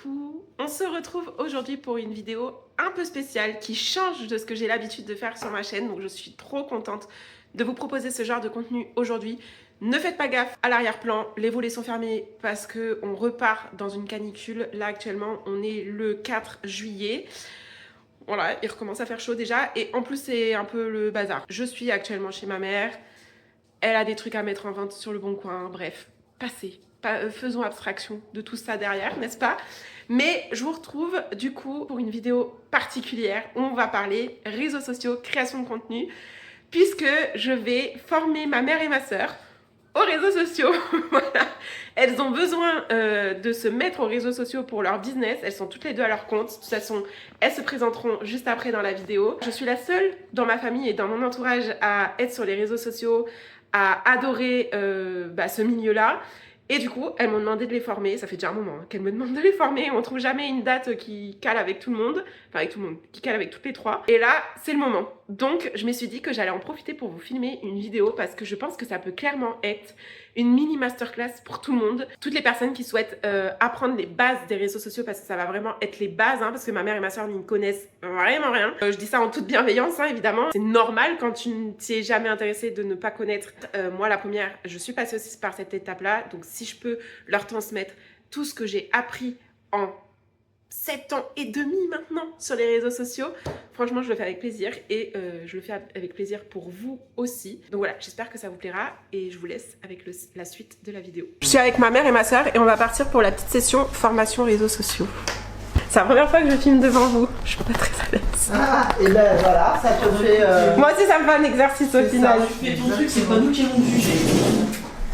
coucou! On se retrouve aujourd'hui pour une vidéo un peu spéciale qui change de ce que j'ai l'habitude de faire sur ma chaîne, donc je suis trop contente de vous proposer ce genre de contenu aujourd'hui. Ne faites pas gaffe à l'arrière-plan, les volets sont fermés parce qu'on repart dans une canicule. Là actuellement on est le 4 juillet. Voilà, il recommence à faire chaud déjà et en plus c'est un peu le bazar. Je suis actuellement chez ma mère, elle a des trucs à mettre en vente sur le bon coin, bref, passez. Faisons abstraction de tout ça derrière, n'est-ce pas? Mais je vous retrouve du coup pour une vidéo particulière où on va parler réseaux sociaux, création de contenu, puisque je vais former ma mère et ma sœur aux réseaux sociaux. Voilà. Elles ont besoin de se mettre aux réseaux sociaux pour leur business. Elles sont toutes les deux à leur compte. De toute façon, elles se présenteront juste après dans la vidéo. Je suis la seule dans ma famille et dans mon entourage à être sur les réseaux sociaux, à adorer ce milieu-là. Et du coup, elles m'ont demandé de les former. Ça fait déjà un moment qu'elles me demandent de les former. On trouve jamais une date qui cale avec tout le monde. Enfin, avec tout le monde, qui cale avec toutes les trois. Et là, c'est le moment. Donc, je me suis dit que j'allais en profiter pour vous filmer une vidéo parce que je pense que ça peut clairement être une mini masterclass pour tout le monde. Toutes les personnes qui souhaitent apprendre les bases des réseaux sociaux parce que ça va vraiment être les bases, hein, parce que ma mère et ma soeur n'y connaissent vraiment rien. Je dis ça en toute bienveillance, hein, évidemment. C'est normal quand tu ne t'y es jamais intéressé de ne pas connaître. Moi, la première, je suis passée aussi par cette étape-là. Donc, si je peux leur transmettre tout ce que j'ai appris en 7 ans et demi maintenant sur les réseaux sociaux, franchement je le fais avec plaisir et je le fais avec plaisir pour vous aussi. Donc voilà, j'espère que ça vous plaira et je vous laisse avec la suite de la vidéo. Je suis avec ma mère et ma soeur et on va partir pour la petite session formation réseaux sociaux. C'est la première fois que je filme devant vous, je suis pas très à l'aise. Ah, et ben voilà, ça te fait... Moi aussi ça me fait un exercice au final. Tu fais ton truc, c'est pas nous qui allons juger.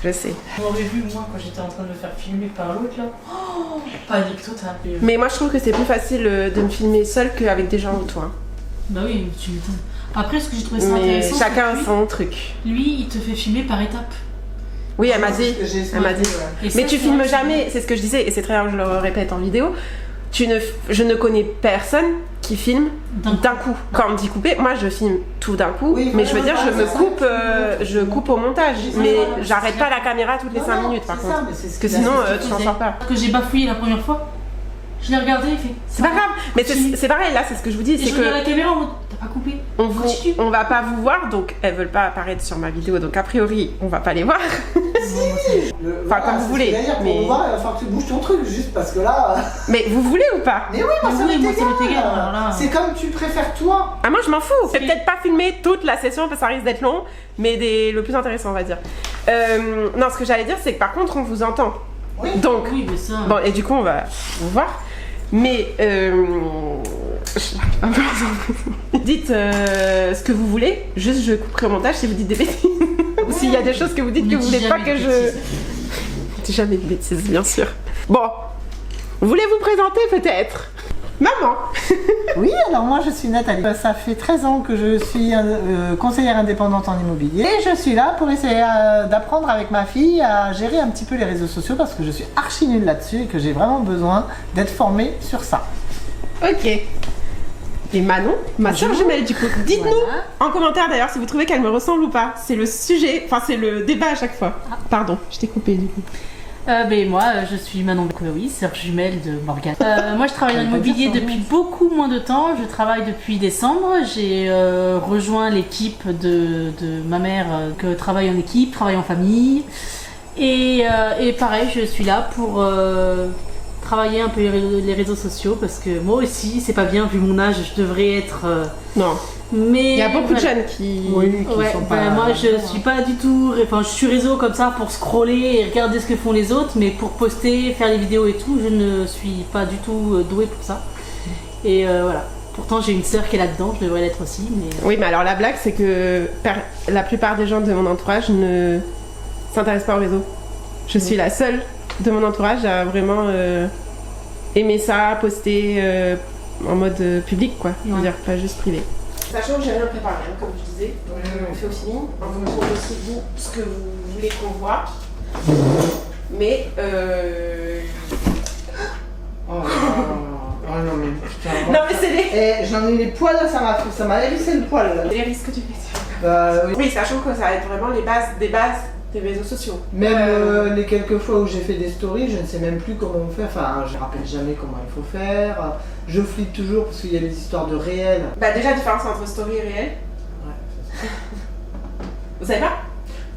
Je sais. On m'avait vu moi quand j'étais en train de me faire filmer par l'autre là. Oh, panique totale. Mais moi je trouve que c'est plus facile de me filmer seule qu'avec des gens autour. Hein. Bah oui, tu m'étonnes. Après ce que j'ai trouvé ça Mais intéressant, chacun lui, son truc. Lui, il te fait filmer par étapes. Oui, elle m'a dit. Elle m'a dit. Et Mais ça, tu c'est filmes vrai, jamais, c'est ce que je disais, et c'est très bien que je le répète en vidéo. Je ne connais personne qui filme d'un coup. Quand on me dit couper, moi je filme tout d'un coup, Oui, mais je veux dire, voilà, je coupe au montage. Mais j'arrête pas la caméra toutes les 5 minutes par contre. Parce que sinon, tu t'en sors pas. Que j'ai bafouillé la première fois, je l'ai regardé, il fait. C'est pas grave, mais c'est pareil, là c'est ce que je vous dis. Et C'est je regarde la que caméra en mode, t'as pas coupé. on va pas vous voir, donc elles veulent pas apparaître sur ma vidéo, donc a priori, on va pas les voir. Enfin, comme vous voulez. Mais... Pour voir, il va falloir que tu bouges ton truc, juste parce que là... Mais vous voulez ou pas? Mais oui, moi ça m'est égal. Alors là. C'est comme tu préfères toi. Ah moi je m'en fous. Je vais peut-être pas filmer toute la session parce que ça risque d'être long, mais le plus intéressant on va dire. Non, ce que j'allais dire c'est que par contre on vous entend. Oui. Donc, Oui, mais ça. bon et du coup on va vous voir. Mais dites ce que vous voulez. Juste je couperai au montage si vous dites des bêtises. Ou s'il y a des choses que vous dites que vous voulez pas que je... C'est jamais de bêtises bien sûr. Bon, voulez-vous présenter peut-être? Maman. Oui, alors moi je suis Nathalie. Ça fait 13 ans que je suis conseillère indépendante en immobilier. Et je suis là pour essayer d'apprendre avec ma fille à gérer un petit peu les réseaux sociaux parce que je suis archi nulle là-dessus et que j'ai vraiment besoin d'être formée sur ça. Ok. Et Manon, ma soeur jumelle du coup. Dites-nous en commentaire d'ailleurs si vous trouvez qu'elle me ressemble ou pas. C'est le sujet, enfin c'est le débat à chaque fois. Pardon, je t'ai coupé du coup. Ben moi, je suis Manon Chloé, sœur jumelle de Morgane. Moi, je travaille dans l'immobilier depuis beaucoup moins de temps. Je travaille depuis décembre. J'ai rejoint l'équipe de ma mère, que travaille en équipe, travaille en famille. Et pareil, je suis là pour travailler un peu les réseaux sociaux parce que moi aussi, c'est pas bien vu mon âge, je devrais être. Non. Mais il y a beaucoup de jeunes qui sont pas... moi je suis pas du tout, enfin je suis réseau comme ça pour scroller et regarder ce que font les autres, mais pour poster, faire les vidéos et tout, je ne suis pas du tout douée pour ça. Et voilà. Pourtant j'ai une sœur qui est là-dedans, je devrais l'être aussi. Mais... Oui, mais alors la blague c'est que la plupart des gens de mon entourage ne s'intéressent pas au réseau. Je suis la seule de mon entourage à vraiment aimer ça, poster en mode public quoi, je veux dire pas juste privé. Sachant que j'ai rien préparé, hein, comme je disais, donc on fait aussi en fonction aussi vous ce que vous voulez qu'on voit. Mais Oh non mais putain. non mais c'est les... J'en ai les poils, ça m'a hérissé le poil là. les risques que tu fais. Oui, sachant que ça va être vraiment les bases des bases tes réseaux sociaux. Même les quelques fois où j'ai fait des stories, je ne sais même plus comment on fait. Enfin, je ne me rappelle jamais comment il faut faire. Je flippe toujours parce qu'il y a des histoires de réel. Bah déjà, différence entre story et réel. Ouais, c'est ça. Vous savez pas?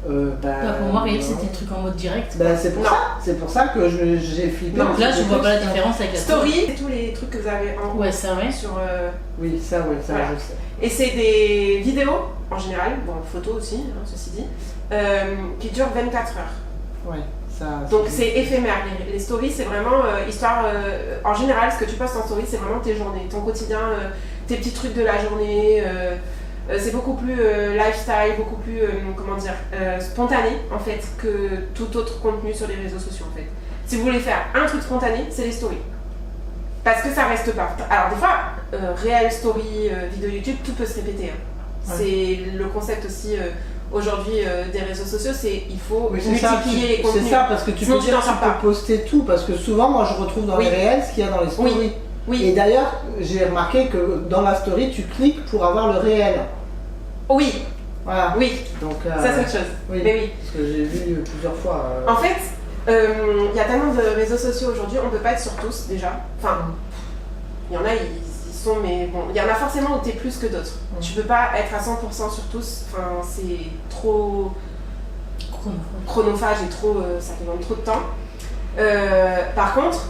Pour moi, réel, c'était un truc en mode direct. Bah, c'est pour Non. ça. C'est pour ça que j'ai flippé. Donc là, je vois pas la différence avec la Story, c'est tous les trucs que vous avez en Ouais, c'est vrai. sur. Oui, ça, Voilà. je sais. Et c'est des vidéos, en général, bon, photos aussi, hein, ceci dit, qui durent 24 heures. Ouais, ça. Donc c'est éphémère. Les stories, c'est vraiment histoire. En général, ce que tu postes en story, c'est vraiment tes journées, ton quotidien, tes petits trucs de la journée. C'est beaucoup plus lifestyle, beaucoup plus, spontané en fait que tout autre contenu sur les réseaux sociaux en fait. Si vous voulez faire un truc spontané, c'est les stories. Parce que ça reste pas. Alors des fois, réel story, vidéo YouTube, tout peut se répéter. Hein. Ouais. C'est le concept aussi aujourd'hui des réseaux sociaux, c'est il faut Oui, multiplier les contenus. C'est ça, parce que tu Sinon, peux tu dire n'en que sors tu pas. peux poster tout, parce que souvent, moi, je retrouve dans Oui. les réels ce qu'il y a dans les stories. Oui. Oui. Et d'ailleurs, j'ai remarqué que dans la story, tu cliques pour avoir le réel. Oui. Voilà. Oui. Donc, Ça c'est autre chose. oui. Mais oui. Parce que j'ai vu plusieurs fois. En fait, il y a tellement de réseaux sociaux aujourd'hui, on peut pas être sur tous déjà. Enfin, il y en a, ils sont, mais bon, il y en a forcément où t'es plus que d'autres. Tu peux pas être à 100% sur tous, enfin, c'est trop chronophage et trop, ça demande trop de temps. Par contre,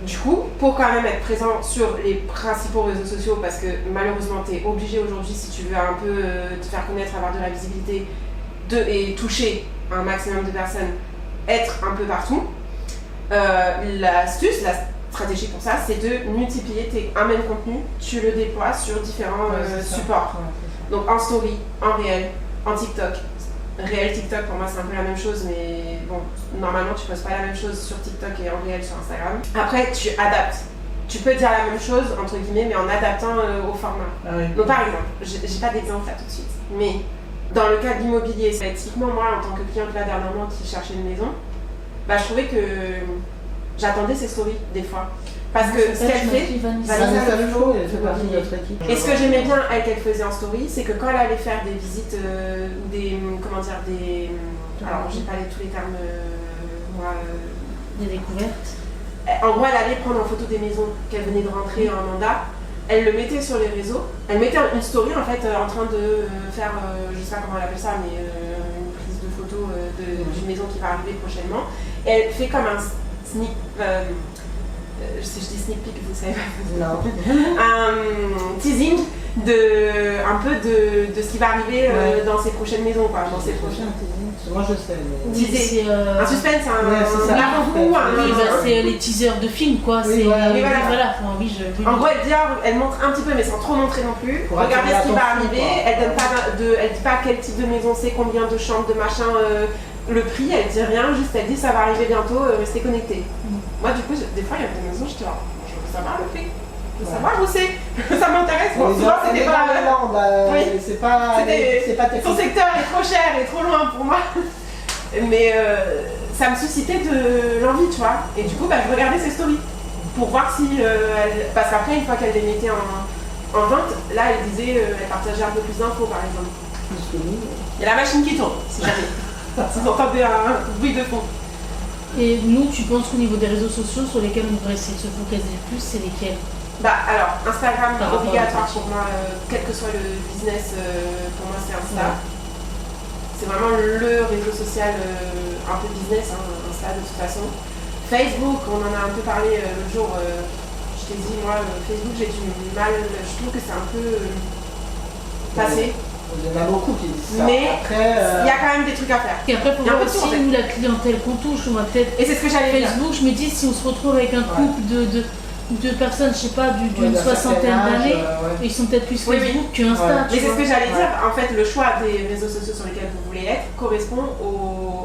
du coup, pour quand même être présent sur les principaux réseaux sociaux, parce que malheureusement, tu es obligé aujourd'hui, si tu veux un peu te faire connaître, avoir de la visibilité et toucher un maximum de personnes, être un peu partout, l'astuce, la stratégie pour ça, c'est de multiplier un même contenu, tu le déploies sur différents supports. Ouais, Donc en story, en réel, en TikTok. Réel TikTok, pour moi c'est un peu la même chose, mais bon, normalement tu postes pas la même chose sur TikTok et en réel sur Instagram. Après, tu adaptes. Tu peux dire la même chose, entre guillemets, mais en adaptant au format. Ah oui. Donc par exemple, j'ai pas d'exemple là tout de suite, mais dans le cas de l'immobilier, typiquement moi en tant que cliente là dernièrement qui cherchait une maison, bah je trouvais que j'attendais ses stories des fois. Parce que ce qu'elle fait, Vanessa Lefaux, elle fait partie de notre équipe. et ce que j'aimais bien elle qu'elle faisait en story, c'est que quand elle allait faire des visites ou des alors j'ai pas tous les termes Des découvertes. en gros elle allait prendre en photo des maisons qu'elle venait de rentrer en mandat, elle le mettait sur les réseaux, elle mettait une story en fait en train de faire je sais pas comment elle appelle ça, mais une prise de photo d'une maison qui va arriver prochainement, et elle fait comme un sneak je dis sneak peek, vous savez pas. Non. Un teasing un peu de ce qui va arriver dans ses prochaines maisons, quoi. Dans ses prochaines. Moi je sais. Mais... Teaser. Un suspense, Ouais, c'est ça. l'avant-goût, Oui, c'est les teasers de films, quoi. Oui, voilà. Oui, voilà. Enfin, oui, je... En gros, elle montre un petit peu, mais sans trop montrer non plus. Pour Regardez attirer ce qui va l'attention, arriver. quoi. Elle donne pas elle dit pas quel type de maison c'est, combien de chambres, de machin, le prix. Elle dit rien, juste elle dit ça va arriver bientôt, restez connectés. Moi, du coup, des fois, il y a des maisons, je te dis, je veux savoir le prix. Je veux savoir où c'est. Ça m'intéresse. Bon, souvent, c'était pas. Oui. C'est pas Son secteur est trop cher et trop loin pour moi. Mais ça me suscitait de l'envie, tu vois. Et du coup, je regardais ses stories pour voir si. Parce qu'après, une fois qu'elle les mettait en vente, là, elle disait, elle partageait un peu plus d'infos, par exemple. Il y a la machine qui tourne, si jamais. Si vous entendez un bruit de fond. Et nous, tu penses qu'au niveau des réseaux sociaux sur lesquels on devrait essayer de se focaliser le plus, c'est lesquels? Alors, Instagram, Par rapport obligatoire à pour moi, quel que soit le business, pour moi, c'est Insta. C'est vraiment le réseau social un peu business, Insta de toute façon. Facebook, on en a un peu parlé l'autre jour. Je t'ai dit, moi, Facebook, j'ai du mal. Je trouve que c'est un peu passé. Il y en a beaucoup qui disent ça. Mais après, il y a quand même des trucs à faire. Et après, pour Il y a un voir peu de tout, en aussi fait. nous, la clientèle qu'on touche, on va peut-être. Et c'est ce que j'allais dire. Facebook, je me dis, si on se retrouve avec un couple de personnes, je sais pas, d'une d'un soixantaine certain âge, d'années, ils sont peut-être plus Oui, Facebook que Insta. Ouais. tu Mais c'est ce vois. que j'allais dire. En fait, le choix des réseaux sociaux sur lesquels vous voulez être correspond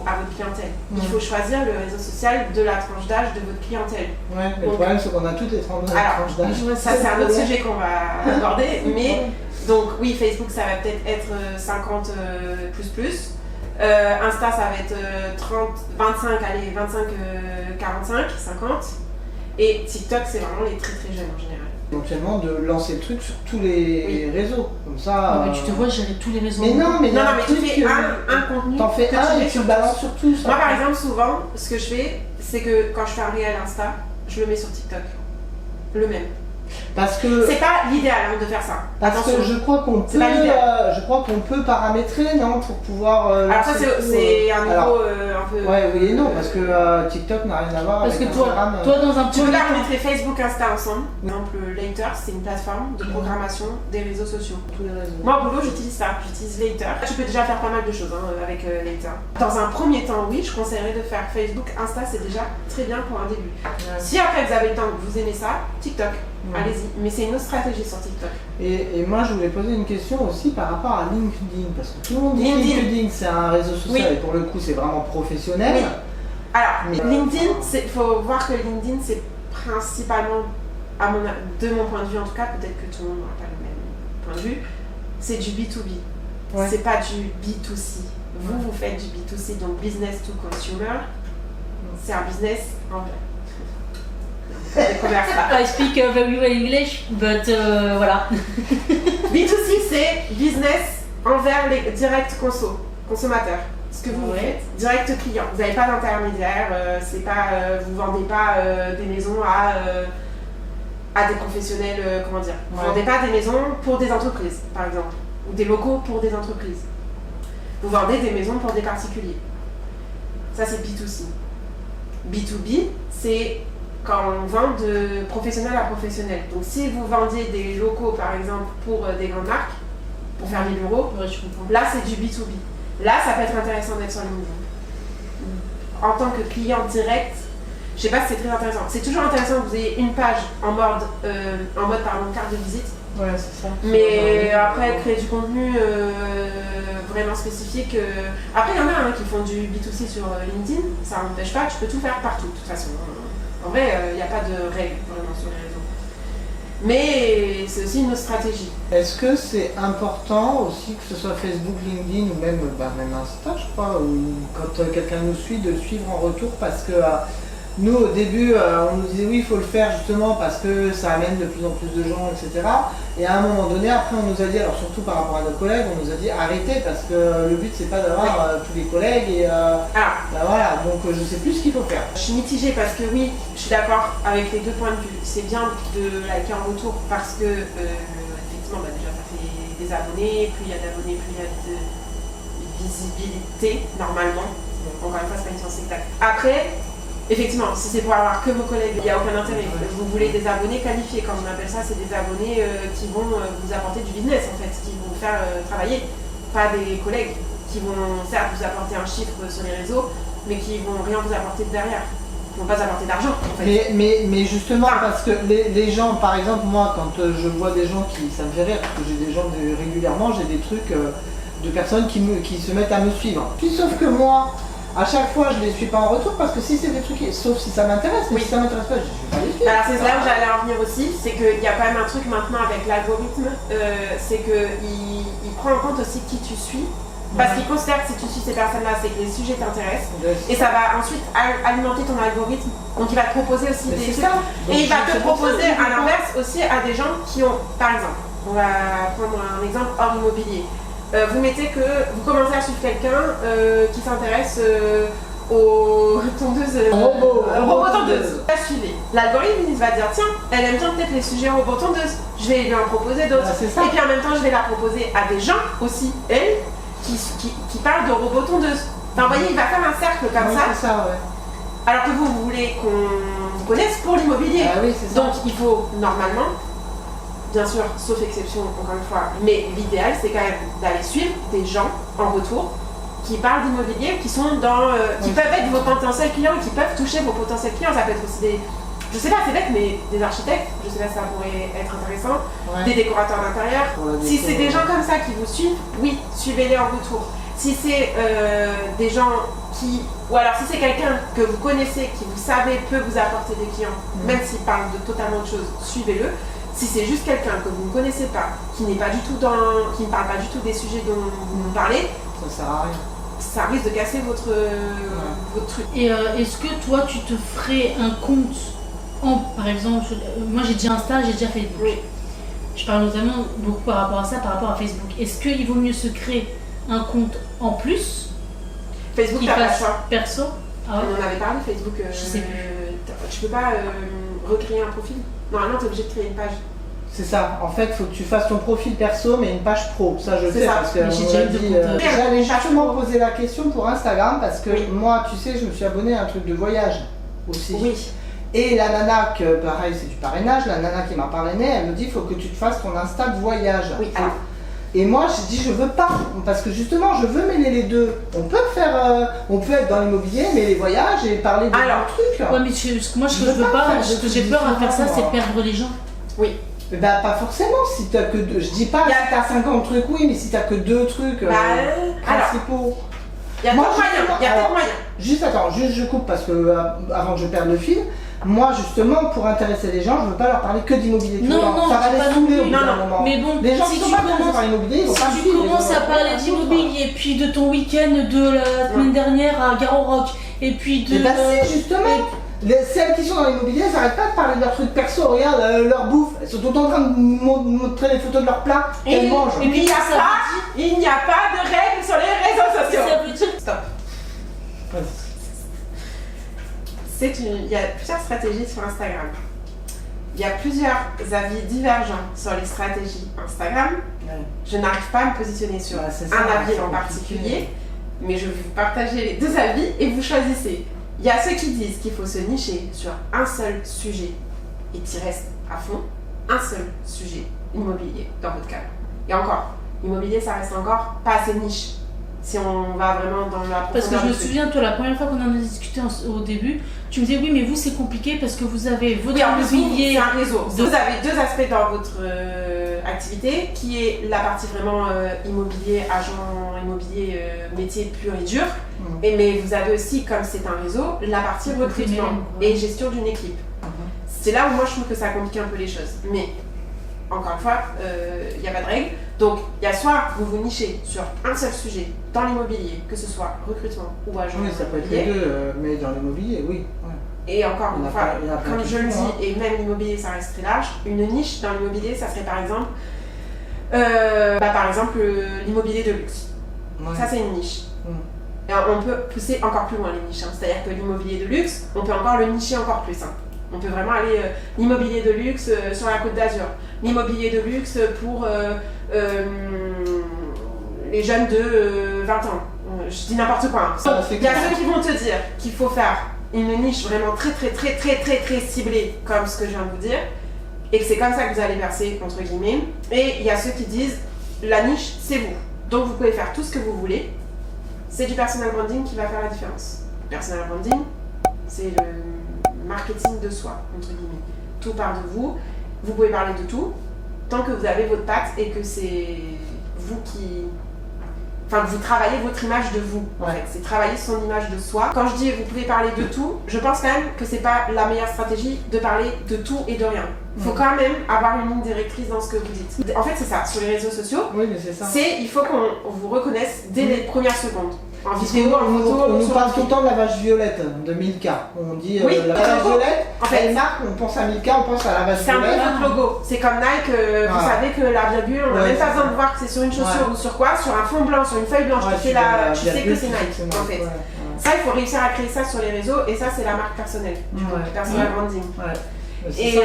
à votre clientèle. Il faut choisir le réseau social de la tranche d'âge de votre clientèle. Ouais, mais le problème c'est qu'on a toutes les tranches d'âge. Ça, c'est un autre sujet qu'on va aborder. Mais donc, oui, Facebook, ça va peut-être être 50 plus. Insta, ça va être 30, 25, allez, 25, 45, 50. Et TikTok, c'est vraiment les très très jeunes en général. Éventuellement de lancer le truc sur tous les réseaux. Comme ça. Ah, mais tu te vois gérer tous les réseaux. Mais non, mais il y a un tu truc fais que- un contenu. T'en fais que un mets et tu sur le balances sur tous. Moi, par exemple, souvent, ce que je fais, c'est que quand je fais un réel Insta, je le mets sur TikTok. Le même. Parce que. C'est pas l'idéal de faire ça. Parce Attention. que je crois qu'on C'est peut, pas l'idéal. je crois qu'on peut paramétrer, non, pour pouvoir. Alors ça, lancer le tout, c'est un niveau alors, un peu... Ouais, oui et non, parce que TikTok n'a rien à voir Parce avec que toi, Instagram. toi dans un Tu peux premier pas temps, mettre Facebook, Insta ensemble. Par exemple, Later, c'est une plateforme de programmation des réseaux sociaux. tous les réseaux. Moi, au boulot, j'utilise ça. J'utilise Later. Tu peux déjà faire pas mal de choses avec Later. Dans un premier temps, oui, je conseillerais de faire Facebook, Insta, c'est déjà très bien pour un début. Ouais. Si après vous avez le temps que vous aimez ça, TikTok, Ouais. allez-y. Mais c'est une autre stratégie sur TikTok. Et moi, je voulais poser une question aussi par rapport à LinkedIn, parce que tout le monde dit que LinkedIn. LinkedIn, c'est un réseau social Oui. et pour le coup, c'est vraiment professionnel. Oui. Alors, Mais- LinkedIn, il faut voir que LinkedIn, c'est principalement, de mon point de vue en tout cas, peut-être que tout le monde n'aura pas le même point de vue, c'est du B2B. Ouais. C'est pas du B2C. Vous faites du B2C, donc business to consumer. C'est un business en vrai. Des commerces là. I speak very well English, but voilà. B2C, c'est business envers les directs consommateurs. Ce que vous Ouais. faites, direct client. Vous n'avez pas d'intermédiaire, c'est pas, vous vendez pas des maisons à des professionnels, comment dire. Vous Ouais. vendez pas des maisons pour des entreprises, par exemple, ou des locaux pour des entreprises. Vous vendez des maisons pour des particuliers. Ça, c'est B2C. B2B, c'est quand on vend de professionnel à professionnel. Donc, si vous vendiez des locaux, par exemple, pour des grandes marques, pour faire des bureaux, Ouais, je comprends. là, c'est du B2B. Là, ça peut être intéressant d'être sur LinkedIn. En tant que client direct, je sais pas si c'est très intéressant. C'est toujours intéressant que vous ayez une page en mode carte de visite. Ouais, c'est ça. Mais après, créer du contenu vraiment spécifique. Après, il y en a qui font du B2C sur LinkedIn. Ça n'empêche pas, tu peux tout faire partout, de toute façon. En vrai, il n'y a pas de règle vraiment sur les réseaux. Mais c'est aussi une autre stratégie. Est-ce que c'est important aussi que ce soit Facebook, LinkedIn ou même Insta, je crois, ou quand quelqu'un nous suit, de le suivre en retour parce que nous, au début, on nous disait oui, il faut le faire justement parce que ça amène de plus en plus de gens, etc. Et à un moment donné, après, on nous a dit, alors surtout par rapport à nos collègues, on nous a dit arrêtez parce que le but, c'est pas d'avoir tous les collègues et Alors, voilà, donc je sais plus ce qu'il faut faire. je suis mitigée parce que oui, je suis d'accord avec les deux points de vue. C'est bien de liker en retour parce que, effectivement, déjà ça fait des abonnés, plus il y a d'abonnés, plus il y a de visibilité, normalement. Encore une fois, c'est pas une science exacte. Après, effectivement, si c'est pour avoir que vos collègues, il n'y a aucun intérêt. Vous voulez des abonnés qualifiés, comme on appelle ça, c'est des abonnés qui vont vous apporter du business en fait, qui vont vous faire travailler. Pas des collègues qui vont certes vous apporter un chiffre sur les réseaux, mais qui vont rien vous apporter de derrière. Ils vont pas apporter d'argent en fait. Mais justement, parce que les gens, par exemple, moi, quand je vois des gens ça me fait rire, parce que j'ai des gens régulièrement, j'ai des trucs de personnes qui se mettent à me suivre. Puis sauf que moi, à chaque fois, je les suis pas en retour, parce que si c'est des trucs, sauf si ça m'intéresse, mais Oui. si ça m'intéresse pas, je vais pas les suivre. Alors c'est là où j'allais en venir aussi, c'est qu'il y a quand même un truc maintenant avec l'algorithme, c'est qu'il prend en compte aussi qui tu suis, parce qu'il considère que si tu suis ces personnes-là, c'est que les sujets t'intéressent. Et ça va ensuite alimenter ton algorithme. Donc il va te proposer aussi Mais des c'est trucs. ça. Donc, Et il va te c'est pour ça proposer que je à dis l'inverse aussi à des gens qui ont, par exemple, on va prendre un exemple hors immobilier. Vous mettez que vous commencez à suivre quelqu'un qui s'intéresse aux tondeuses, robots tondeuses. La suivez. L'algorithme il va dire tiens, elle aime bien peut-être les sujets robots tondeuses. Je vais lui en proposer d'autres. Ah, c'est ça. Et puis en même temps, je vais la proposer à des gens aussi, elles, qui parlent de robots tondeuses. Enfin, vous voyez, il va faire un cercle comme Oui, ça. c'est ça, ouais. Alors que vous voulez qu'on vous connaisse pour l'immobilier. Ah oui, c'est ça. Donc il faut normalement, bien sûr, sauf exception encore une fois, mais l'idéal c'est quand même d'aller suivre des gens en retour qui parlent d'immobilier, qui sont dans, qui Oui. peuvent être vos potentiels clients, qui peuvent toucher vos potentiels clients. Ça peut être aussi des, je sais pas, c'est bête, mais des architectes, je sais pas si ça pourrait être intéressant, Ouais. des décorateurs d'intérieur. Pour la Si déco, c'est des ouais. gens comme ça qui vous suivent, oui, suivez-les en retour. Si c'est des gens qui, ou alors si c'est quelqu'un que vous connaissez, qui vous savez peut vous apporter des clients, même s'il parle de totalement autre chose, suivez-le. Si c'est juste quelqu'un que vous ne connaissez pas, qui n'est pas du tout qui ne parle pas du tout des sujets dont vous nous parlez, Ça sert à rien. ça risque de casser votre truc. Et est-ce que toi tu te ferais un compte par exemple, moi j'ai déjà Insta, j'ai déjà Facebook. Oui. Je parle notamment beaucoup par rapport à ça, par rapport à Facebook. Est-ce qu'il vaut mieux se créer un compte en plus Facebook, qui t'as pas le fasse choix. perso? Ah ouais. On en avait parlé, Facebook. Je sais plus. Tu peux pas recréer un profil. Normalement, t'es obligé de créer une page. C'est ça, en fait, faut que tu fasses ton profil perso, mais une page pro. Ça, je le C'est sais ça. parce que Mais j'ai on déjà m'a eu de dit, compte, j'allais page justement pro. poser la question pour Instagram parce que Oui. moi, tu sais, je me suis abonnée à un truc de voyage aussi. Oui. Et la nana, que pareil, c'est du parrainage, la nana qui m'a parrainé, elle me dit il faut que tu te fasses ton Insta de voyage. Oui, alors. Et moi, j'ai dit je veux pas, parce que justement, je veux mêler les deux. On peut faire, on peut être dans l'immobilier, mais les voyages et parler de Alors. trucs. Ouais, mais moi ce que je veux pas, faire ce de que j'ai peur à faire ça, différents, c'est moi. perdre les gens. Oui. Bah pas forcément, si t'as que deux, je dis pas Y a- si t'as 50 trucs, oui, mais si t'as que deux trucs Alors, principaux. il y a Moi, peut-être moyen. justement, Il y a peut-être alors, moyen. Juste attends, juste je coupe parce que avant que je perde le fil, moi justement pour intéresser les gens, je veux pas leur parler que d'immobilier. Non, non, ça va j'ai les pas saouler non au bout plus. d'un Non, moment. Mais bon, Les gens si qui sont tu pas intéressés commences- par l'immobilier, ils vont pas me Si tu suivre, ils commences vont à faire parler autre chose. d'immobilier, puis de ton week-end de la semaine dernière à Garorock, et puis de. Et bah si, justement, celles qui sont dans l'immobilier, elles arrêtent pas de parler de leurs trucs perso, regarde leur bouffe, elles sont tout le temps en train de montrer les photos de leurs plats qu'elles mangent. et puis Il n'y a ça pas, il n'y a pas de règles sur les réseaux sociaux. Ça veut dire. Stop. Il y a plusieurs stratégies sur Instagram. Il y a plusieurs avis divergents sur les stratégies Instagram. Ouais. Je n'arrive pas à me positionner sur Ouais, c'est ça, un avis c'est en compliqué. particulier, mais je vais vous partager les deux avis et vous choisissez. Il y a ceux qui disent qu'il faut se nicher sur un seul sujet et qui restent à fond, un seul sujet immobilier dans votre cas. Et encore, immobilier ça reste encore pas assez niche si on va vraiment dans la Parce que profondeur je me du truc. souviens, toi, la première fois qu'on en a discuté au début, tu me disais oui, mais vous c'est compliqué parce que vous avez votre Oui, en plus, immobilier. c'est un réseau. de- Vous avez deux aspects dans votre activité, qui est la partie vraiment immobilier, agent immobilier, métier pur et dur. Mhm. Mais vous avez aussi, comme c'est un réseau, la partie Le recrutement féminin, et gestion d'une équipe. Mhm. C'est là où moi je trouve que ça complique un peu les choses. Mais encore une fois, il n'y a pas de règle. Donc il y a soit vous vous nichez sur un seul sujet dans l'immobilier, que ce soit recrutement ou agent Oui, ça peut être les immobilier. deux, mais dans l'immobilier, oui. Ouais. Et encore Il y en une a fois, pas- il y en a plein comme qui je le font, hein. dis, et même l'immobilier ça reste très large, une niche dans l'immobilier ça serait par exemple, l'immobilier de luxe. Ouais. Ça c'est une niche. Mm. Et on peut pousser encore plus loin les niches, hein. C'est-à-dire que l'immobilier de luxe, on peut encore le nicher encore plus. Hein. On peut vraiment aller l'immobilier de luxe sur la Côte d'Azur, l'immobilier de luxe pour les jeunes de 20 ans. Je dis n'importe quoi. Hein. Ça, c'est Il y a clair. ceux qui vont te dire qu'il faut faire une niche vraiment très ciblée, comme ce que je viens de vous dire, et que c'est comme ça que vous allez percer, entre guillemets. Et il y a ceux qui disent la niche, c'est vous. Donc vous pouvez faire tout ce que vous voulez. C'est du personal branding qui va faire la différence. Personal branding, c'est le marketing de soi, entre guillemets. Tout part de vous. Vous pouvez parler de tout, tant que vous avez votre patte et que c'est vous qui... Enfin, vous travaillez votre image de vous, en Ouais. fait. C'est travailler son image de soi. Quand je dis vous pouvez parler de tout, je pense quand même que c'est pas la meilleure stratégie de parler de tout et de rien. Il faut quand même avoir une ligne directrice dans ce que vous dites. En fait, c'est ça. Sur les réseaux sociaux, Oui, mais c'est ça. il faut qu'on vous reconnaisse dès les premières secondes. En vidéo, en on photo, nous sur parle le tout le fil. temps de la vache violette de Milka. On dit Oui, la vache violette, en fait. elle marque, on pense à Milka, on pense à la vache C'est un peu violette. votre logo. C'est comme Nike, vous Voilà. savez que la virgule, on n'a Ouais, même pas c'est besoin ça. de voir que c'est sur une chaussure Ouais. ou sur quoi, sur un fond blanc, sur une feuille blanche, Ouais, tu sais que virgule, c'est Nike, Nike, en fait. ouais. Ça, il faut réussir à créer ça sur les réseaux, et ça, c'est la marque personnelle, du coup, Ouais. personal branding. Ouais. C'est Et ça,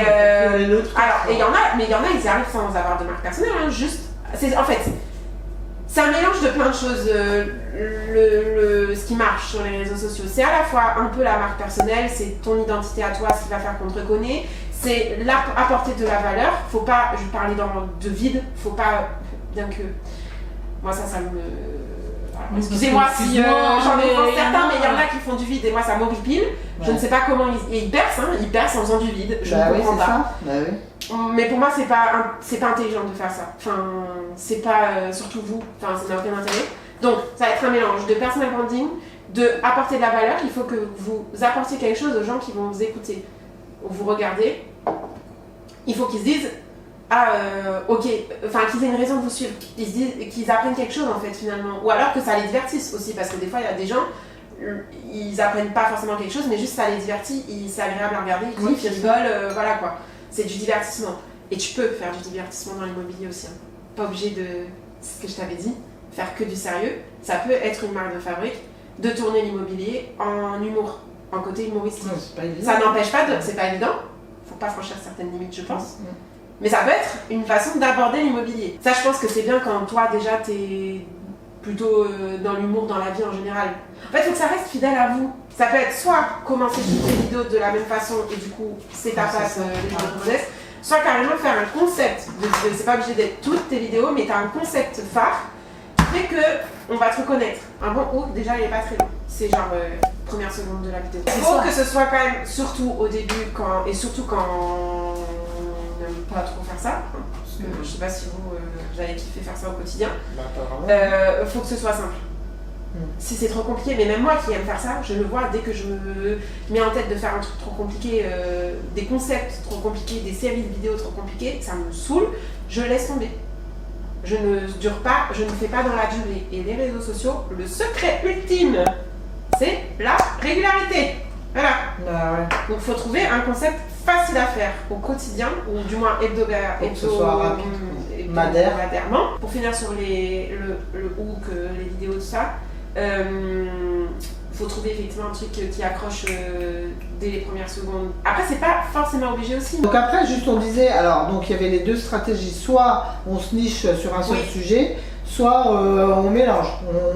il faut le truc. alors, et il y en a, mais il y en a, ils y arrivent sans avoir de marque personnelle, hein, juste. En fait, c'est un mélange de plein de choses. Ce qui marche sur les réseaux sociaux, c'est à la fois un peu la marque personnelle, c'est ton identité à toi, ce qui va faire qu'on te reconnaît, c'est apporter de la valeur. Faut pas, je parlais de vide, faut pas, bien que moi ça me. Voilà. Oui, Excusez-moi si excuse-moi, j'en ai mais pas il y en certains, a- mais il y en a qui font du vide et moi ça m'horripile. Je Ouais. ne sais pas comment ils percent, hein, ils percent en faisant du vide. Je Bah ne oui, comprends c'est pas. ça. Bah oui. Mais pour moi, c'est pas intelligent de faire ça. Enfin, c'est pas surtout vous. Enfin, ça n'a aucun intérêt. Donc, ça va être un mélange de personal branding, de apporter de la valeur. Il faut que vous apportiez quelque chose aux gens qui vont vous écouter ou vous regarder. Il faut qu'ils se disent ok, enfin qu'ils aient une raison de vous suivre. Ils se disent qu'ils apprennent quelque chose en fait finalement. Ou alors que ça les divertisse aussi, parce que des fois, il y a des gens. ils apprennent pas forcément quelque chose, mais juste ça les divertit, c'est agréable à regarder, ils kiffent, ils rigolent, voilà quoi. C'est du divertissement. Et tu peux faire du divertissement dans l'immobilier aussi. Hein. Pas obligé de, c'est ce que je t'avais dit, faire que du sérieux. Ça peut être une marque de fabrique, de tourner l'immobilier en humour, en côté humoristique. Ça n'empêche pas de, c'est pas évident, faut pas franchir certaines limites je pense. Mais ça peut être une façon d'aborder l'immobilier. Ça, je pense que c'est bien quand toi, déjà, t'es plutôt dans l'humour, dans la vie en général. En fait, il faut que ça reste fidèle à vous. Ça peut être soit commencer toutes tes vidéos de la même façon et du coup, c'est ta face, les gens te connaissent, soit carrément faire un concept de vidéo. C'est pas obligé d'être toutes tes vidéos, mais t'as un concept phare qui fait que on va te reconnaître. Un bon hook, déjà, il est pas très long. C'est genre première seconde de la vidéo. Il faut que ce soit quand même, surtout au début, et surtout quand pas trop faire ça, hein, parce que je sais pas si vous allez kiffer faire ça au quotidien. Faut que ce soit simple. Si c'est trop compliqué, mais même moi qui aime faire ça, je le vois dès que je me mets en tête de faire un truc trop compliqué, des concepts trop compliqués, des séries de vidéos trop compliquées, ça me saoule, je laisse tomber. Je ne dure pas, je ne fais pas dans la durée. Et les réseaux sociaux, le secret ultime, c'est la régularité. Voilà. Donc il faut trouver un concept facile à faire au quotidien, ou du moins hebdomadairement. Pour finir sur le hook, les vidéos, tout ça, faut trouver effectivement un truc qui accroche dès les premières secondes. Après, c'est pas forcément obligé aussi. Donc après, juste on disait, alors donc il y avait les deux stratégies, soit on se niche sur un seul sujet, soit on mélange,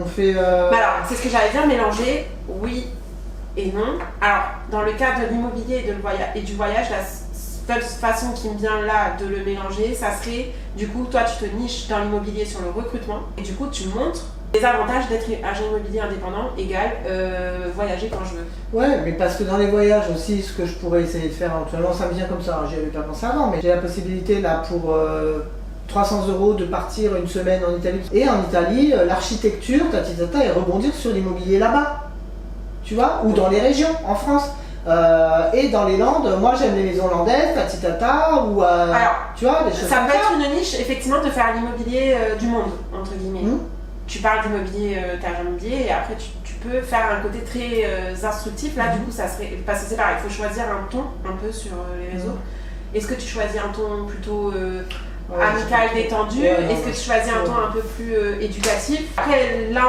on fait... Alors, c'est ce que j'allais dire, mélanger, oui et non. Alors, dans le cas de l'immobilier et du voyage, la seule façon qui me vient là de le mélanger, ça serait, du coup, toi tu te niches dans l'immobilier sur le recrutement, et du coup tu montres les avantages d'être agent immobilier indépendant égale voyager quand je veux. Ouais, mais parce que dans les voyages aussi, ce que je pourrais essayer de faire, actuellement ça me vient comme ça, j'y avais pas pensé avant, mais j'ai la possibilité là pour 300 € de partir une semaine en Italie. Et en Italie, l'architecture, tatitata, et rebondir sur l'immobilier là-bas. Tu vois, ou dans les régions, en France. Et dans les Landes, moi j'aime les maisons landaises, tatitata, ou alors, tu vois, des choses ça comme peut être une niche, effectivement, de faire l'immobilier du monde, entre guillemets. Tu parles d'immobilier, t'as un immobilier, et après tu peux faire un côté très instructif. Là, du coup, ça serait. Parce que c'est pareil, il faut choisir un ton un peu sur les réseaux. Est-ce que tu choisis un ton plutôt amical, détendu? Est-ce que tu choisis un ton un peu plus éducatif? Après, là,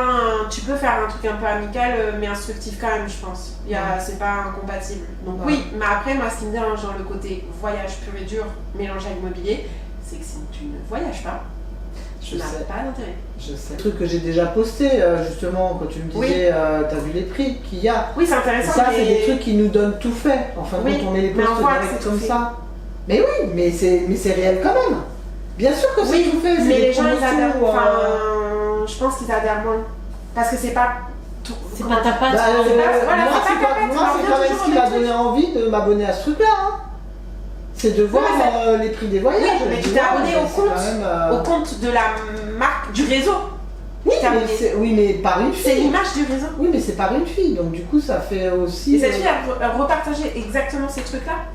tu peux faire un truc un peu amical, mais instructif quand même, je pense. C'est pas incompatible. Donc oui, mais après, moi, ce qui me dérange dans le côté voyage pur et dur mélangé à l'immobilier, c'est que si tu ne voyages pas, tu n'as pas d'intérêt. Je sais. Le truc que j'ai déjà posté, justement, quand tu me disais, t'as vu les prix qu'il y a. Oui, c'est intéressant. Ça, c'est des trucs qui nous donnent tout fait. Enfin, quand on met les posts direct comme ça. Mais oui, mais c'est réel quand même. Bien sûr que c'est tout fait. Mais les gens, ils adhèrent. Enfin, je pense qu'ils adhèrent moins. Parce que c'est pas. C'est pas ta patte. Moi, c'est quand même ce qui m'a donné envie de m'abonner à ce truc-là. Hein. C'est de voir les prix des voyages. Oui, mais tu t'es abonné au compte de la marque, du réseau. Oui, mais par une fille. C'est l'image du réseau. Oui, mais c'est par une fille, donc du coup ça fait aussi... Et cette fille a repartagé exactement ces trucs-là?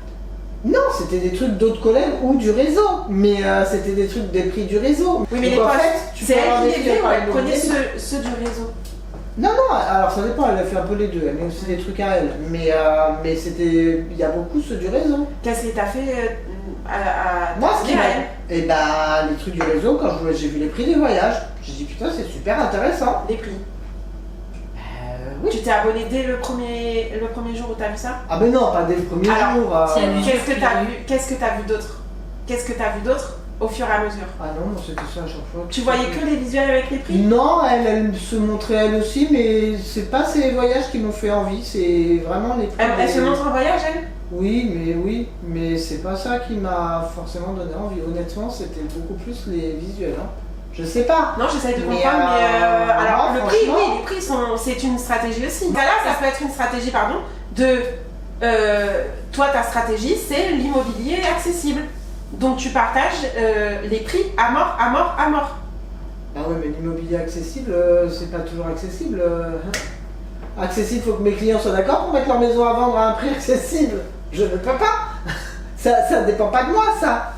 Non, c'était des trucs d'autres collègues ou du réseau, mais c'était des trucs des prix du réseau. Oui, mais les posts, c'est elle qui les fait ou elle connaît ceux du réseau? Non, alors ça dépend, elle a fait un peu les deux, elle met aussi des trucs à elle, mais c'était, il y a beaucoup ceux du réseau. Qu'est-ce que t'as fait moi, ce qui m'a... Et bah, les trucs du réseau, quand j'ai vu les prix des voyages, j'ai dit putain, c'est super intéressant. Les prix? Oui. Tu t'es abonné dès le premier jour où t'as vu ça? Ah mais non, pas dès le premier jour. Qu'est-ce que t'as vu d'autre? Qu'est-ce que t'as vu d'autre au fur et à mesure? Ah non, c'était ça à chaque fois. Tu voyais que les visuels avec les prix? Non, elle se montrait elle aussi, mais c'est pas ces voyages qui m'ont fait envie, c'est vraiment les prix. Elle se montre en voyage, elle? Oui, mais c'est pas ça qui m'a forcément donné envie. Honnêtement, c'était beaucoup plus les visuels. Hein. Je sais pas. Non, j'essaie de comprendre, mais alors le prix, oui, les prix c'est une stratégie aussi. Là, ça peut être une stratégie, de toi, ta stratégie, c'est l'immobilier accessible. Donc tu partages les prix à mort. Ah ouais, mais l'immobilier accessible, c'est pas toujours accessible. Accessible, faut que mes clients soient d'accord pour mettre leur maison à vendre à un prix accessible. Je ne peux pas. Ça dépend pas de moi, ça.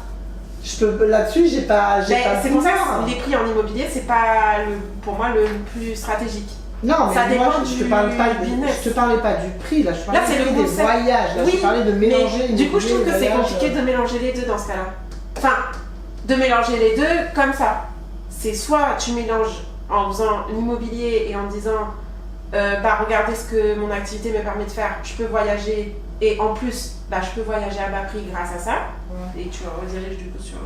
Là-dessus, j'ai pas. C'est pour ça que les prix en immobilier, c'est pas pour moi le plus stratégique. Non, mais Ça moi, dépend je te du parlais pas business. je te parlais pas du prix, là, je parlais Là, c'est du le prix des concept. voyages. Là, Oui, je parlais de mélanger. mais du coup, je trouve que c'est voyage, compliqué de mélanger les deux dans ce cas-là. Enfin, de mélanger les deux comme ça. C'est soit tu mélanges en faisant l'immobilier et en disant bah regardez ce que mon activité me permet de faire, je peux voyager et en plus bah je peux voyager à bas prix grâce à ça. Ouais. Et tu rediriges du coup sur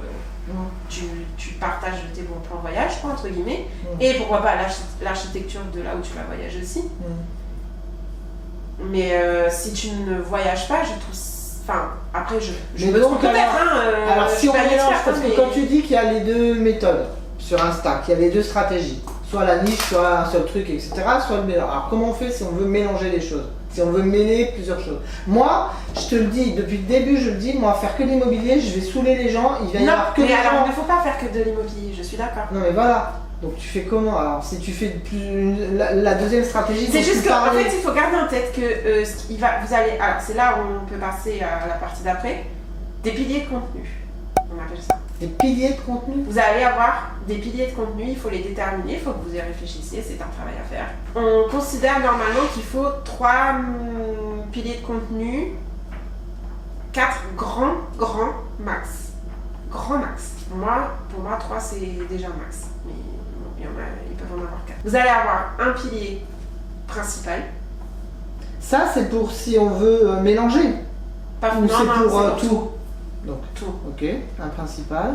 Ouais. tu partages tes bons plans voyage quoi, entre guillemets, Ouais. et pourquoi pas l'architecture de là où tu vas voyager aussi. Mm. Mais si tu ne voyages pas, je trouve. Enfin, après, je Mais me donc, trompe peut-être. Alors, je si suis on pas mélange, experte, parce que mais- quand tu dis qu'il y a les deux méthodes sur Insta, qu'il y a les deux stratégies, soit la niche, soit un seul truc, etc., soit le mélange. Alors, comment on fait si on veut mélanger les choses? Si on veut mêler plusieurs choses? Moi, je te le dis, depuis le début, je le dis, moi, faire que l'immobilier, je vais saouler les gens, il va y Non, avoir que mais des alors, gens. il ne faut pas faire que de l'immobilier, je suis d'accord. Non, mais voilà. Donc, tu fais comment? Alors, si tu fais la deuxième stratégie, C'est dont juste tu qu'en parlais- fait, il faut garder en tête que vous allez. Alors, c'est là où on peut passer à la partie d'après. Des piliers de contenu. On appelle ça. des piliers de contenu. Vous allez avoir des piliers de contenu, il faut les déterminer, il faut que vous y réfléchissiez, c'est un travail à faire. On considère normalement qu'il faut 3 piliers de contenu, 4 grands max. Grand max. Pour moi 3 c'est déjà un max. Mais bon, ils peuvent en avoir 4. Vous allez avoir un pilier principal. Ça, c'est pour si on veut mélanger. Pas Ou c'est pour tout. tout. Donc, Tout. ok, un principal.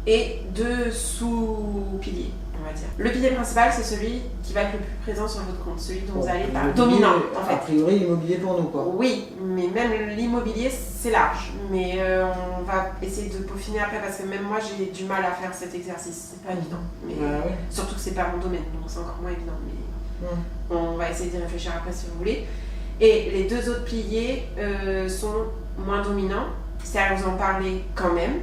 Et 2 sous-piliers, on va dire. Le pilier principal, c'est celui qui va être le plus présent sur votre compte, celui dont vous allez parler. L'immobilier, Dominant, en A fait. priori, l'immobilier pour nous, quoi. Oui, mais même l'immobilier, c'est large. Mais on va essayer de peaufiner après parce que même moi, j'ai du mal à faire cet exercice. C'est pas évident. Mais Ouais. surtout que c'est pas mon domaine, donc c'est encore moins évident. Mais on va essayer d'y réfléchir après si vous voulez. Et les 2 autres piliers sont moins dominants. C'est-à-dire vous en parlez quand même,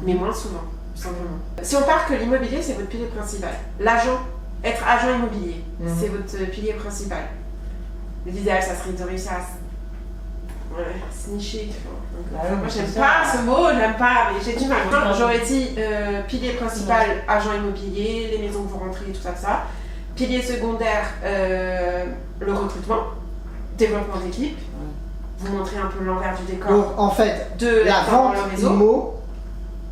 mais moins souvent, tout simplement. Si on part que l'immobilier, c'est votre pilier principal. L'agent, être agent immobilier, c'est votre pilier principal. L'idéal, ça serait de réussir à se nicher. Moi, j'aime pas ce mot, j'aime pas, mais j'ai du mal. J'aurais dit pilier principal, agent immobilier, les maisons que vous rentrez, tout ça. Pilier secondaire, le recrutement, développement d'équipe. Vous montrez un peu l'envers du décor. Donc, en fait, de la vente le réseau. IMO,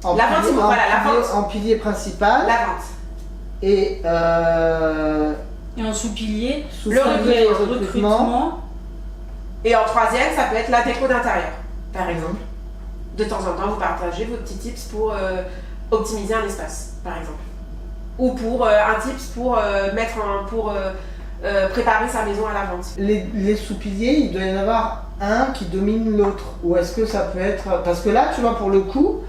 La vente IMO, voilà, la vente. En pilier principal, La vente. et Et en sous-pilier, sous Le pilier recrutement. Et en 3e, ça peut être la déco d'intérieur, par exemple. De temps en temps, vous partagez vos petits tips pour optimiser un espace, par exemple. Ou pour un tips pour préparer sa maison à la vente. Les sous-piliers, il doit y en avoir un qui domine l'autre. Ou est-ce que ça peut être... Parce que là, tu vois, pour le coup,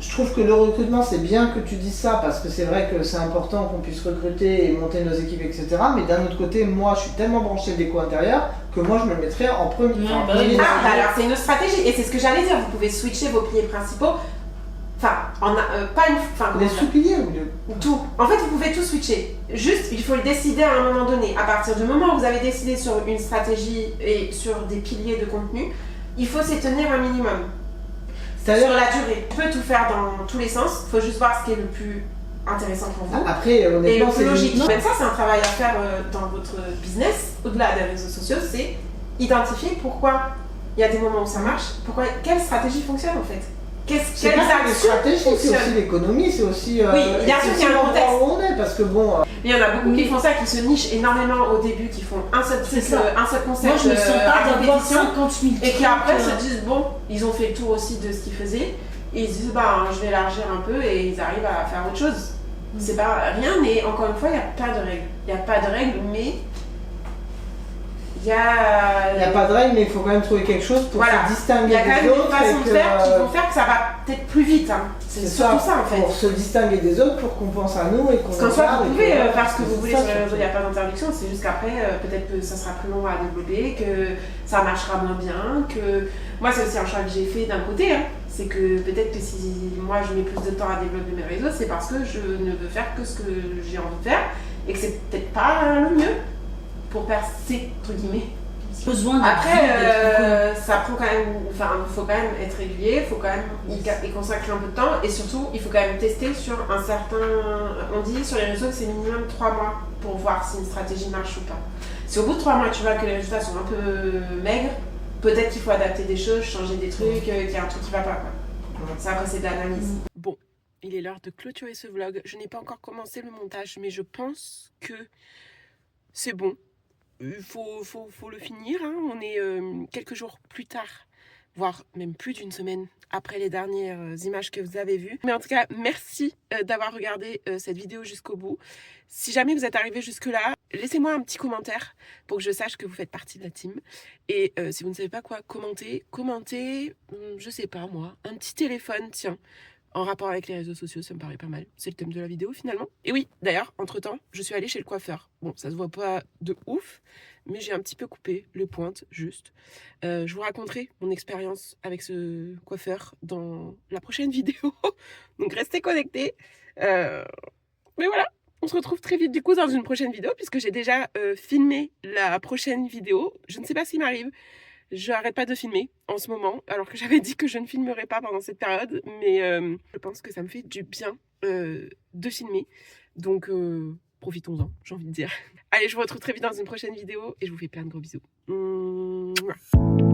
je trouve que le recrutement, c'est bien que tu dises ça, parce que c'est vrai que c'est important qu'on puisse recruter et monter nos équipes, etc. Mais d'un autre côté, moi, je suis tellement branché déco intérieur que moi, je me le mettrais en premier. Ouais, en bah premier oui. Ah, dans- bah alors c'est une autre stratégie. Et c'est ce que j'allais dire. Vous pouvez switcher vos piliers principaux. Enfin, pas une... Enfin, comment Les dire sous-piliers ou les... Tout. En fait, vous pouvez tout switcher. Juste, il faut le décider à un moment donné. À partir du moment où vous avez décidé sur une stratégie et sur des piliers de contenu, il faut s'y tenir un minimum. C'est-à-dire... Sur la durée. On peut tout faire dans tous les sens. Il faut juste voir ce qui est le plus intéressant pour vous. Après, Et le honnêtement, plus logique. Non. Même ça, c'est un travail à faire dans votre business, au-delà des réseaux sociaux, c'est identifier pourquoi il y a des moments où ça marche, quelle stratégie fonctionne en fait. C'est Quelles pas les actions stratégies, c'est fonctionnent. aussi l'économie, c'est aussi... Oui, bien sûr c'est qu'il y a un aussi contexte. l'endroit où on est, parce que bon... Il y en a beaucoup qui font ça, qui se nichent énormément au début, qui font un seul truc, C'est ça. un seul concept Moi, je me sens à pas d'avoir compétition, 50 000 et qui après trucs, se disent bon, ils ont fait le tour aussi de ce qu'ils faisaient, et ils se disent bah je vais élargir un peu, et ils arrivent à faire autre chose. C'est pas rien, mais encore une fois, il n'y a pas de règles. Il n'y a pas de règles, mais il y a... Il n'y a pas de règle, mais il faut quand même trouver quelque chose pour Voilà. se distinguer Il y a quand même des des autres. façons et de que, faire qui vont faire que ça va peut-être plus vite. Hein. C'est surtout ça en fait. Pour se distinguer des autres, pour qu'on pense à nous et qu'on Parce qu'en soi, regarde vous et pouvez que- faire ce que c'est vous voulez ça, sur les réseaux, surtout. il n'y a pas d'interdiction, c'est juste qu'après, peut-être que ça sera plus long à développer, que ça marchera moins bien, que... Moi, c'est aussi un choix que j'ai fait d'un côté, hein. C'est que peut-être que si moi je mets plus de temps à développer mes réseaux, c'est parce que je ne veux faire que ce que j'ai envie de faire, et que c'est peut-être pas le mieux pour percer, entre guillemets. besoin de Après, ça prend quand même, enfin, il faut quand même être régulier, il faut quand même y consacrer un peu de temps, et surtout, il faut quand même tester sur un certain, on dit sur les réseaux que c'est minimum 3 mois pour voir si une stratégie marche ou pas. Si au bout de 3 mois tu vois que les résultats sont un peu maigres, peut-être qu'il faut adapter des choses, changer des trucs, qu'il y a un truc qui va pas, quoi. Ça, après, c'est de l'analyse. Bon, il est l'heure de clôturer ce vlog. Je n'ai pas encore commencé le montage, mais je pense que c'est bon. Il faut le finir, hein. On est quelques jours plus tard, voire même plus d'une semaine après les dernières images que vous avez vues. Mais en tout cas, merci d'avoir regardé cette vidéo jusqu'au bout. Si jamais vous êtes arrivé jusque-là, laissez-moi un petit commentaire pour que je sache que vous faites partie de la team. Et si vous ne savez pas quoi commenter, je sais pas moi, un petit téléphone, tiens, en rapport avec les réseaux sociaux, ça me paraît pas mal. C'est le thème de la vidéo finalement. Et oui, d'ailleurs, entre-temps, je suis allée chez le coiffeur. Bon, ça se voit pas de ouf, mais j'ai un petit peu coupé les pointes, juste. Je vous raconterai mon expérience avec ce coiffeur dans la prochaine vidéo. Donc restez connectés. Mais voilà, on se retrouve très vite du coup dans une prochaine vidéo, puisque j'ai déjà filmé la prochaine vidéo. Je ne sais pas ce qui m'arrive. Je n'arrête pas de filmer en ce moment, alors que j'avais dit que je ne filmerais pas pendant cette période, mais je pense que ça me fait du bien de filmer, donc profitons-en, j'ai envie de dire. Allez, je vous retrouve très vite dans une prochaine vidéo et je vous fais plein de gros bisous. Mouah.